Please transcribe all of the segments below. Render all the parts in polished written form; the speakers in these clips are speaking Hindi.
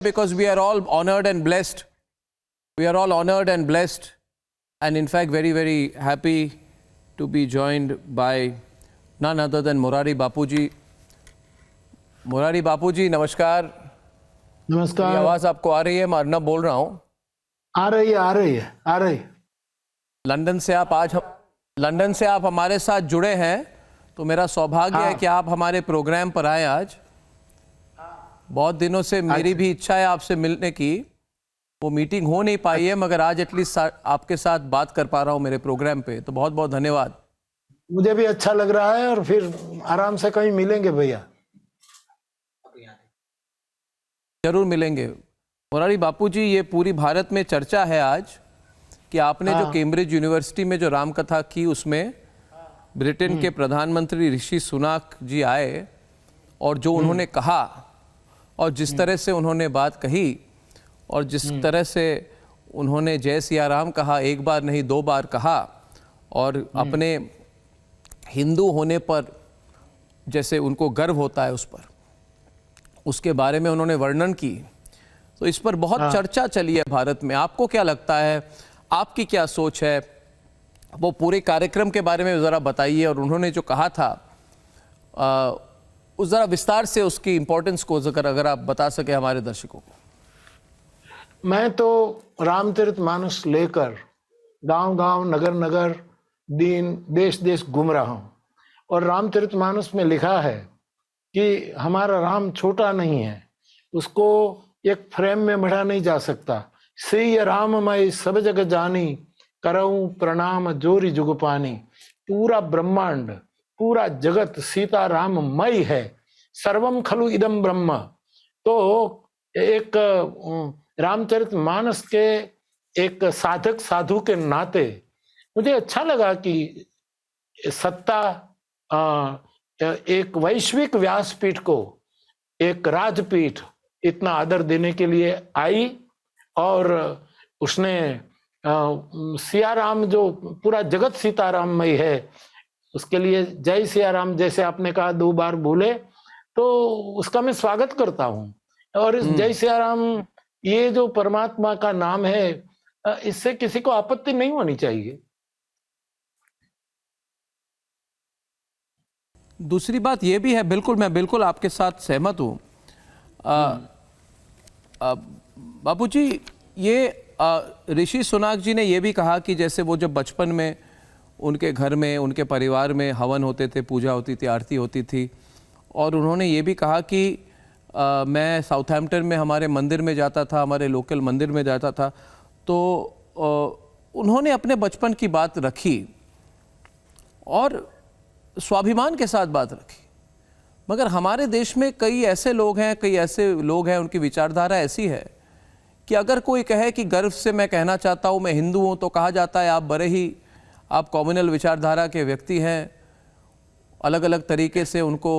Because we are all honored and blessed. We are all honored and blessed, and in fact very, very happy to be joined by none other than Morari Bapuji. Morari Bapuji, नमस्कार. नमस्कार. मेरी आवाज़ आपको आ रही है? मैं अर्नब बोल रहा हूँ. आ रही है. लंदन से आप हमारे साथ जुड़े हैं, तो मेरा सौभाग्य है कि आप हमारे प्रोग्राम पर आए आज. बहुत दिनों से मेरी भी इच्छा है आपसे मिलने की. वो मीटिंग हो नहीं पाई है, मगर आज एटलीस्ट आपके साथ बात कर पा रहा हूँ मेरे प्रोग्राम पे, तो बहुत बहुत धन्यवाद. मुझे भी अच्छा लग रहा है और फिर आराम से कहीं मिलेंगे भैया. जरूर मिलेंगे. मोरारी बापूजी, ये पूरी भारत में चर्चा है आज कि आपने जो कैम्ब्रिज यूनिवर्सिटी में जो रामकथा की, उसमें ब्रिटेन के प्रधानमंत्री ऋषि सुनाक जी आए और जो उन्होंने कहा और जिस तरह से उन्होंने बात कही और जिस तरह से उन्होंने जय सिया राम कहा, एक बार नहीं दो बार कहा, और अपने हिंदू होने पर जैसे उनको गर्व होता है उस पर, उसके बारे में उन्होंने वर्णन की, तो इस पर बहुत चर्चा चली है भारत में. आपको क्या लगता है, आपकी क्या सोच है? वो पूरे कार्यक्रम के बारे में ज़रा बताइए, और उन्होंने जो कहा था उस ज़रा विस्तार से उसकी इम्पोर्टेंस को अगर आप बता सके हमारे दर्शकों को. मैं तो रामचरितमानस लेकर गांव-गांव, नगर-नगर, देश-देश घूम रहा हूं, और रामचरितमानस में लिखा है कि हमारा राम छोटा नहीं है, उसको एक फ्रेम में बढ़ा नहीं जा सकता. श्री राम मैं सब जग जानी, करऊं प्रणाम जोरी जुग पानी. पूरा ब्रह्मांड, पूरा जगत सीता राम मय है. सर्वम खलु इदम ब्रह्म. तो एक रामचरितमानस के एक साधक साधु के नाते मुझे अच्छा लगा कि सत्ता एक वैश्विक व्यासपीठ को एक राजपीठ इतना आदर देने के लिए आई, और उसने सिया राम जो पूरा जगत सीताराममय है, उसके लिए जय सिया राम जैसे आपने कहा 2 बार बोले, तो उसका मैं स्वागत करता हूं. और इस जय सिया राम, ये जो परमात्मा का नाम है, इससे किसी को आपत्ति नहीं होनी चाहिए. दूसरी बात ये भी है, बिल्कुल मैं बिल्कुल आपके साथ सहमत हूँ. बापूजी, ये ऋषि सुनाक जी ने ये भी कहा कि जैसे वो जब बचपन में उनके घर में, उनके परिवार में हवन होते थे, पूजा होती थी, आरती होती थी, और उन्होंने ये भी कहा कि मैं साउथहैम्पटन में हमारे मंदिर में जाता था, हमारे लोकल मंदिर में जाता था, तो उन्होंने अपने बचपन की बात रखी और स्वाभिमान के साथ बात रखी. मगर हमारे देश में कई ऐसे लोग हैं, उनकी विचारधारा ऐसी है कि अगर कोई कहे कि गर्व से मैं कहना चाहता हूँ मैं हिंदू हूँ, तो कहा जाता है आप कम्युनल विचारधारा के व्यक्ति हैं. अलग अलग तरीके से उनको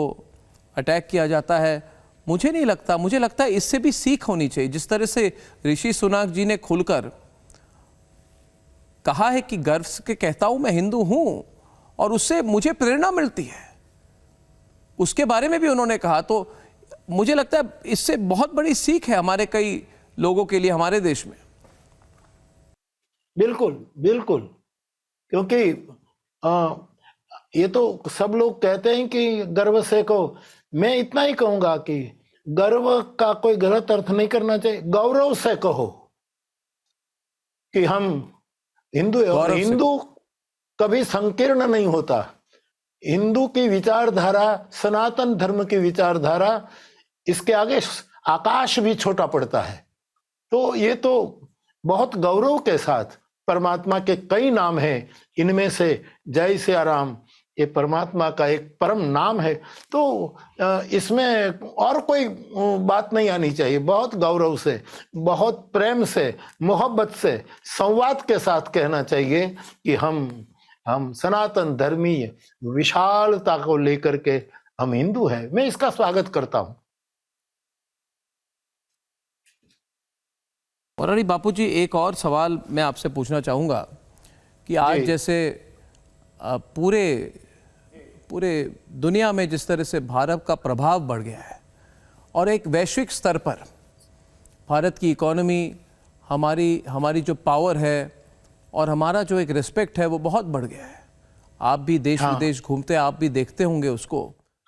अटैक किया जाता है. मुझे नहीं लगता, मुझे लगता है इससे भी सीख होनी चाहिए. जिस तरह से ऋषि सुनाक जी ने खुलकर कहा है कि गर्व से कहता हूँ मैं हिंदू हूँ और उससे मुझे प्रेरणा मिलती है, उसके बारे में भी उन्होंने कहा, तो मुझे लगता है इससे बहुत बड़ी सीख है हमारे कई लोगों के लिए हमारे देश में. बिल्कुल बिल्कुल, क्योंकि ये तो सब लोग कहते हैं कि गर्व से कहो. मैं इतना ही कहूंगा कि गर्व का कोई गलत अर्थ नहीं करना चाहिए. गौरव से कहो कि हम हिंदू है, और हिंदू कभी संकीर्ण नहीं होता. हिंदू की विचारधारा, सनातन धर्म की विचारधारा, इसके आगे आकाश भी छोटा पड़ता है. तो ये तो बहुत गौरव के साथ, परमात्मा के कई नाम हैं, इनमें से जय सिया राम ये परमात्मा का एक परम नाम है, तो इसमें और कोई बात नहीं आनी चाहिए. बहुत गौरव से, बहुत प्रेम से, मोहब्बत से, संवाद के साथ कहना चाहिए कि हम सनातन धर्मीय विशालता को लेकर के हम हिंदू हैं. मैं इसका स्वागत करता हूं. मोरारी बापूजी, एक और सवाल मैं आपसे पूछना चाहूँगा कि आज जैसे पूरे दुनिया में जिस तरह से भारत का प्रभाव बढ़ गया है और एक वैश्विक स्तर पर भारत की इकोनॉमी, हमारी हमारी जो पावर है और हमारा जो एक रिस्पेक्ट है वो बहुत बढ़ गया है। आप भी देश विदेश घूमते, आप भी देखते होंगे उसको।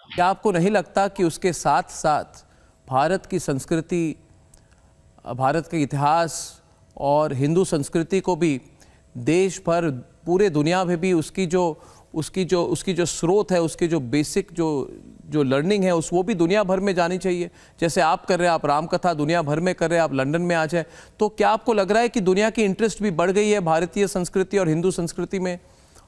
क्या आपको नहीं लगता कि उसके साथ साथ भारत की संस्कृति, भारत के इतिहास और हिंदू संस्कृति को भी देश भर, पूरे दुनिया में भी उसकी जो स्रोत है, उसकी जो बेसिक जो लर्निंग है वो भी दुनिया भर में जानी चाहिए? जैसे आप कर रहे हैं, आप रामकथा दुनिया भर में कर रहे हैं, आप लंदन में आ जाए, तो क्या आपको लग रहा है कि दुनिया की इंटरेस्ट भी बढ़ गई है भारतीय संस्कृति और हिंदू संस्कृति में?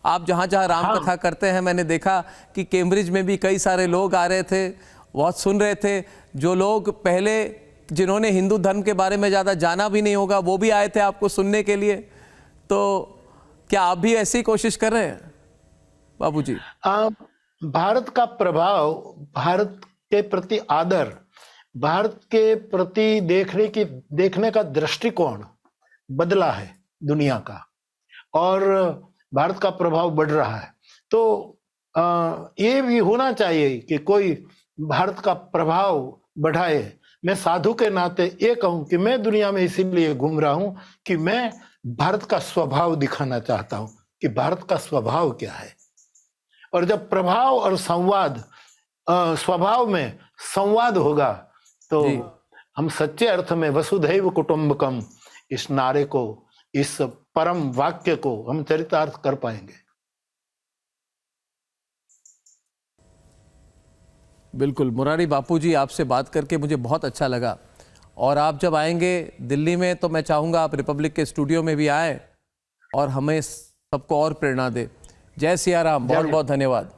आप जहाँ जहाँ रामकथा करते हैं, मैंने देखा कि कैम्ब्रिज में भी कई सारे लोग आ रहे थे, बहुत सुन रहे थे। जो लोग पहले, जिन्होंने हिंदू धर्म के बारे में ज़्यादा जाना भी नहीं होगा, वो भी आए थे आपको सुनने के लिए। तो क्या आप भी ऐसी कोशिश कर रहे हैं बाबूजी? भारत का प्रभाव, भारत के प्रति आदर, भारत के प्रति देखने का दृष्टिकोण बदला है दुनिया का, और भारत का प्रभाव बढ़ रहा है। तो ये भी होना चाहिए कि कोई भारत का प्रभाव बढ़ाए। मैं साधु के नाते ये कहूं कि मैं दुनिया में इसीलिए घूम रहा हूं कि मैं भारत का स्वभाव दिखाना चाहता हूं कि भारत का स्वभाव क्या है। और जब प्रभाव और संवाद, स्वभाव में संवाद होगा, तो हम सच्चे अर्थ में वसुधैव कुटुंबकम, इस नारे को, इस परम वाक्य को हम चरितार्थ कर पाएंगे। बिल्कुल मुरारी बापूजी, आपसे बात करके मुझे बहुत अच्छा लगा। और आप जब आएंगे दिल्ली में तो मैं चाहूँगा आप रिपब्लिक के स्टूडियो में भी आए और हमें सबको और प्रेरणा दे। जय सिया राम, बहुत बहुत धन्यवाद।